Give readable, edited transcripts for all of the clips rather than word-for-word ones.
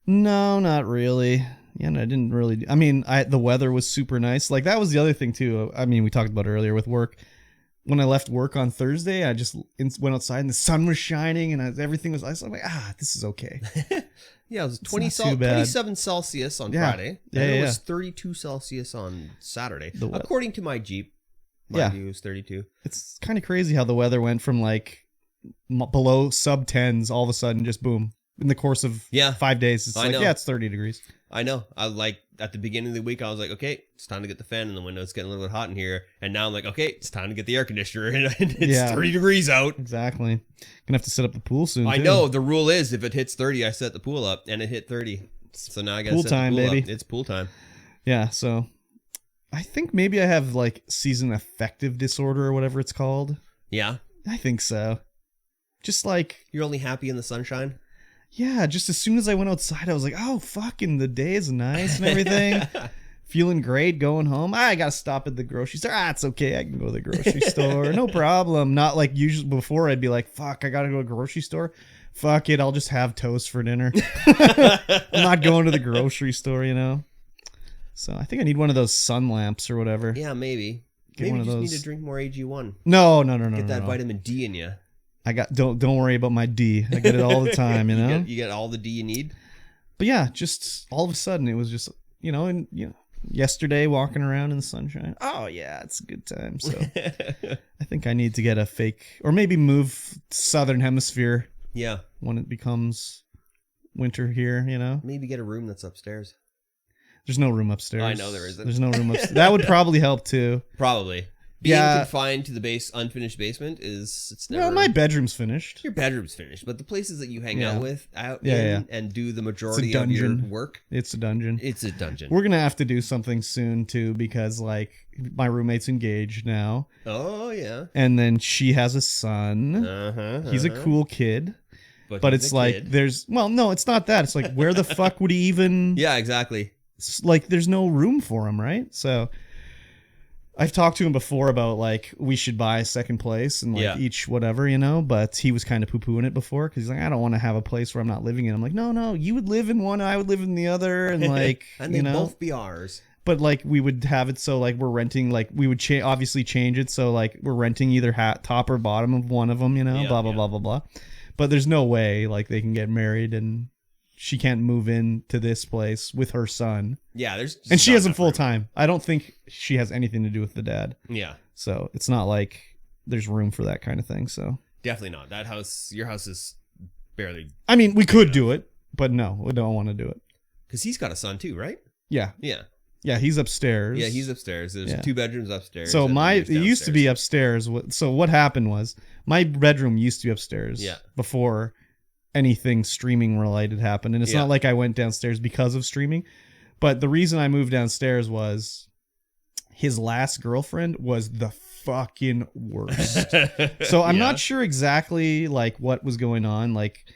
No, not really. Yeah, no, I didn't really. I mean, the weather was super nice. Like that was the other thing too. I mean, we talked about it earlier with work. When I left work on Thursday, I just went outside and the sun was shining and everything was. I was like, this is okay. Yeah, it was 27 Celsius on Friday. Yeah, and it was 32 Celsius on Saturday. According to my Jeep, my view is 32. It's kind of crazy how the weather went from like below sub 10s all of a sudden, just boom. In the course of 5 days, it's it's 30 degrees. I know. I like at the beginning of the week, I was like, okay, it's time to get the fan in the window. It's getting a little bit hot in here. And now I'm like, okay, it's time to get the air conditioner in. It's 30 degrees out. Exactly. Gonna have to set up the pool soon. I know. The rule is if it hits 30, I set the pool up, and it hit 30. So now I got to set the pool up. It's pool time. Yeah. So I think maybe I have like season affective disorder or whatever it's called. Yeah. I think so. Just like you're only happy in the sunshine. Yeah, just as soon as I went outside, I was like, oh, fucking the day is nice and everything. Feeling great going home. I got to stop at the grocery store. It's okay. I can go to the grocery store. No problem. Not like usually before I'd be like, fuck, I got to go to the grocery store. Fuck it. I'll just have toast for dinner. I'm not going to the grocery store, you know? So I think I need one of those sun lamps or whatever. Yeah, maybe. Maybe you just need to drink more AG1. No. Get that vitamin D in you. I got don't worry about my D. I get it all the time, you know. You get all the D you need. But yeah, just all of a sudden it was just yesterday walking around in the sunshine. Oh yeah, it's a good time. So I think I need to get a fake or maybe move southern hemisphere. Yeah. When it becomes winter here, you know. Maybe get a room that's upstairs. There's no room upstairs. I know there isn't. There's no room upstairs. That would probably help too. Probably. Being confined to the unfinished basement it's never... Well, my bedroom's finished. Your bedroom's finished, but the places that you hang out and do the majority of your work... It's a dungeon. It's a dungeon. We're going to have to do something soon, too, because, like, my roommate's engaged now. Oh, yeah. And then she has a son. He's a cool kid. But it's like, no, it's not that. It's like, where the fuck would he even... Yeah, exactly. Like, there's no room for him, right? So... I've talked to him before about like we should buy a second place and like each whatever, you know, but he was kind of poo-pooing it before because he's like, I don't want to have a place where I'm not living in. I'm like, no, you would live in one, I would live in the other, and like and they'd both be ours. But like we would have it so like we're renting, like we would obviously change it so like we're renting either top or bottom of one of them, you know, blah blah blah. But there's no way like they can get married and she can't move into this place with her son. Yeah, and she has him full time. I don't think she has anything to do with the dad. Yeah. So it's not like there's room for that kind of thing. So definitely not. Your house is barely. I mean, we could do it, but no, we don't want to do it. Because he's got a son too, right? Yeah. Yeah. Yeah, he's upstairs. Yeah, he's upstairs. There's 2 bedrooms upstairs. So it used to be upstairs. So what happened was my bedroom used to be upstairs. Yeah. Before anything streaming related happened, and it's not like I went downstairs because of streaming, but the reason I moved downstairs was his last girlfriend was the fucking worst. So I'm not sure exactly like what was going on, like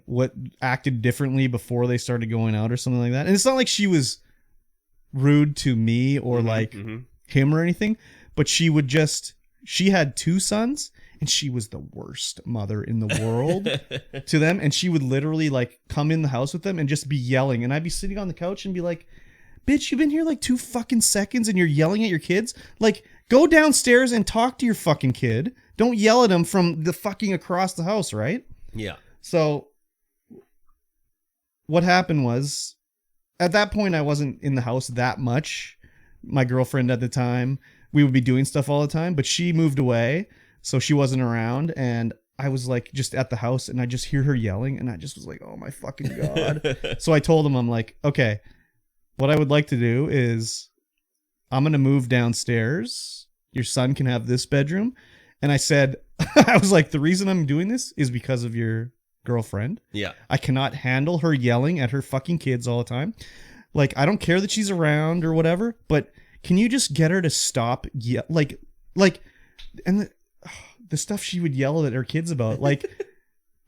what acted differently before they started going out or something like that. And it's not like she was rude to me or him or anything, but she had 2 sons. And she was the worst mother in the world to them. And she would literally like come in the house with them and just be yelling. And I'd be sitting on the couch and be like, bitch, you've been here like 2 fucking seconds and you're yelling at your kids. Like, go downstairs and talk to your fucking kid. Don't yell at him from the fucking across the house, right? Yeah. So what happened was at that point, I wasn't in the house that much. My girlfriend at the time, we would be doing stuff all the time, but she moved away. So she wasn't around, and I was like just at the house, and I just hear her yelling, and I just was like, oh my fucking God. So I told him, I'm like, okay, what I would like to do is I'm going to move downstairs. Your son can have this bedroom. And I said, I was like, the reason I'm doing this is because of your girlfriend. Yeah. I cannot handle her yelling at her fucking kids all the time. Like, I don't care that she's around or whatever, but can you just get her to stop? And the stuff she would yell at her kids about. Like,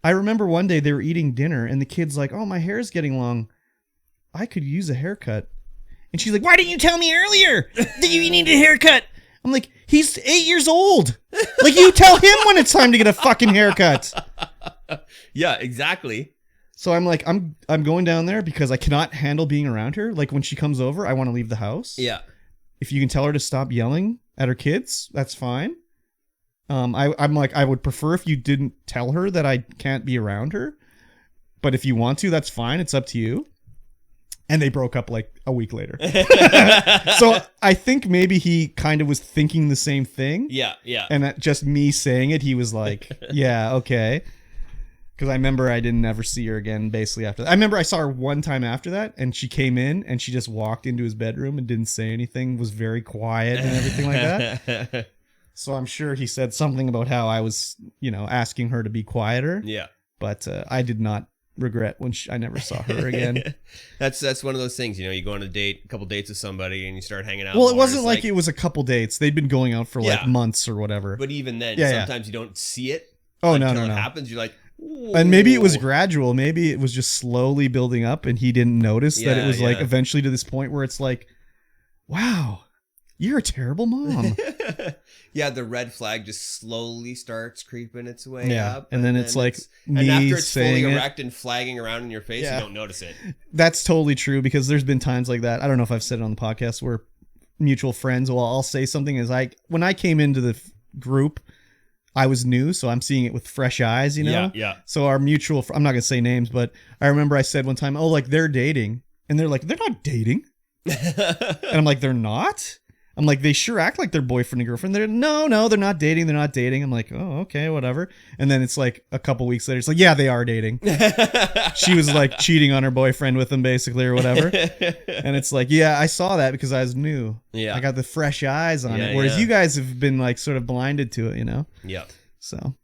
I remember one day they were eating dinner and the kid's like, oh, my hair's getting long. I could use a haircut. And she's like, why didn't you tell me earlier that you need a haircut? I'm like, he's 8 years old. Like, you tell him when it's time to get a fucking haircut. Yeah, exactly. So I'm like, I'm going down there because I cannot handle being around her. Like when she comes over, I want to leave the house. Yeah. If you can tell her to stop yelling at her kids, that's fine. I'm like, I would prefer if you didn't tell her that I can't be around her. But if you want to, that's fine. It's up to you. And they broke up like a week later. So I think maybe he kind of was thinking the same thing. Yeah, yeah. And at just me saying it, he was like, yeah, okay. Because I remember I didn't ever see her again basically after that. I remember I saw her one time after that, and she came in and she just walked into his bedroom and didn't say anything, was very quiet and everything like that. So I'm sure he said something about how I was, asking her to be quieter. Yeah. But I did not regret when I never saw her again. That's one of those things, you go on a couple dates with somebody and you start hanging out. Well, it wasn't like it was a couple dates. They'd been going out for like months or whatever. But even then, sometimes you don't see it. Oh, until no. it happens. You're like, ooh. And maybe it was gradual. Maybe it was just slowly building up and he didn't notice that it was like eventually to this point where it's like, wow, you're a terrible mom. Yeah, the red flag just slowly starts creeping its way up. And then it's like me and after it's saying fully erect and flagging around in your face, you don't notice it. That's totally true because there's been times like that. I don't know if I've said it on the podcast where mutual friends, I'll say something when I came into the group, I was new, so I'm seeing it with fresh eyes, Yeah. So our mutual, I'm not going to say names, but I remember I said one time, they're dating. And they're like, they're not dating. And I'm like, they're not? I'm like, they sure act like they're boyfriend and girlfriend. They're no, they're not dating. They're not dating. I'm like, oh, okay, whatever. And then it's like a couple weeks later, it's like, yeah, they are dating. She was like cheating on her boyfriend with him basically or whatever. And it's like, yeah, I saw that because I was new. Yeah. I got the fresh eyes on it. Whereas you guys have been like sort of blinded to it, Yeah. So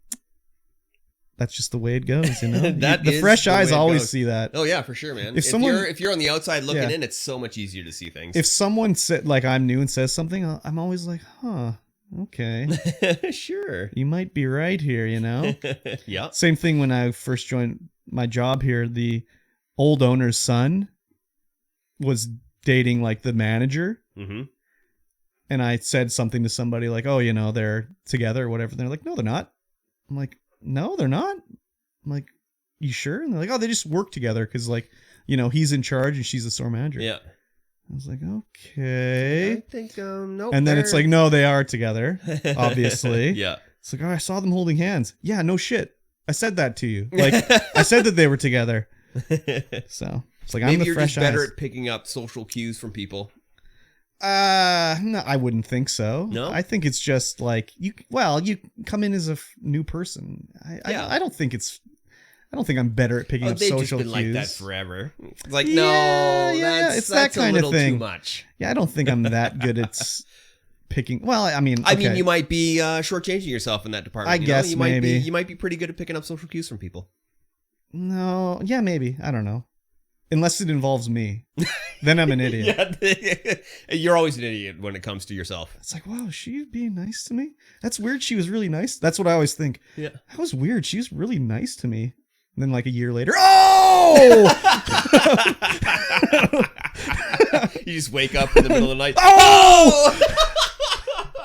that's just the way it goes, The fresh eyes always see that. Oh yeah, for sure, man. If you're on the outside looking in, it's so much easier to see things. If someone said like I'm new and says something, I'm always like, huh, okay, sure, you might be right here, Yeah. Same thing when I first joined my job here. The old owner's son was dating like the manager, and I said something to somebody like, oh, they're together or whatever. And they're like, no, they're not. I'm like, no, they're not. I'm like, you sure? And they're like, oh, they just work together because, like, he's in charge and she's the store manager. Yeah. I was like, okay. I think, nope. And then it's like, no, they are together, obviously. Yeah. It's like, oh, I saw them holding hands. Yeah, no shit. I said that to you. Like, I said that they were together. So it's like, I'm the fresh eyes. Maybe you're just better at picking up social cues from people. No, I wouldn't think so. No, I think it's just like you come in as a new person. I don't think I'm better at picking up social cues. They've just been like that forever. It's like, it's that kind of thing. Too much. Yeah, I don't think I'm that good at picking. Well, I mean, you might be shortchanging yourself in that department. I guess maybe you might be pretty good at picking up social cues from people. No, yeah, maybe. I don't know. Unless it involves me. Then I'm an idiot. You're always an idiot when it comes to yourself. It's like, wow, she being nice to me? That's weird. She was really nice. That's what I always think. Yeah. That was weird. She was really nice to me. And then like a year later, oh! You just wake up in the middle of the night. Oh!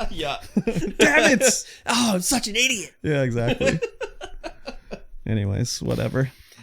Yeah. Damn it! Oh, I'm such an idiot. Yeah, exactly. Anyways, whatever.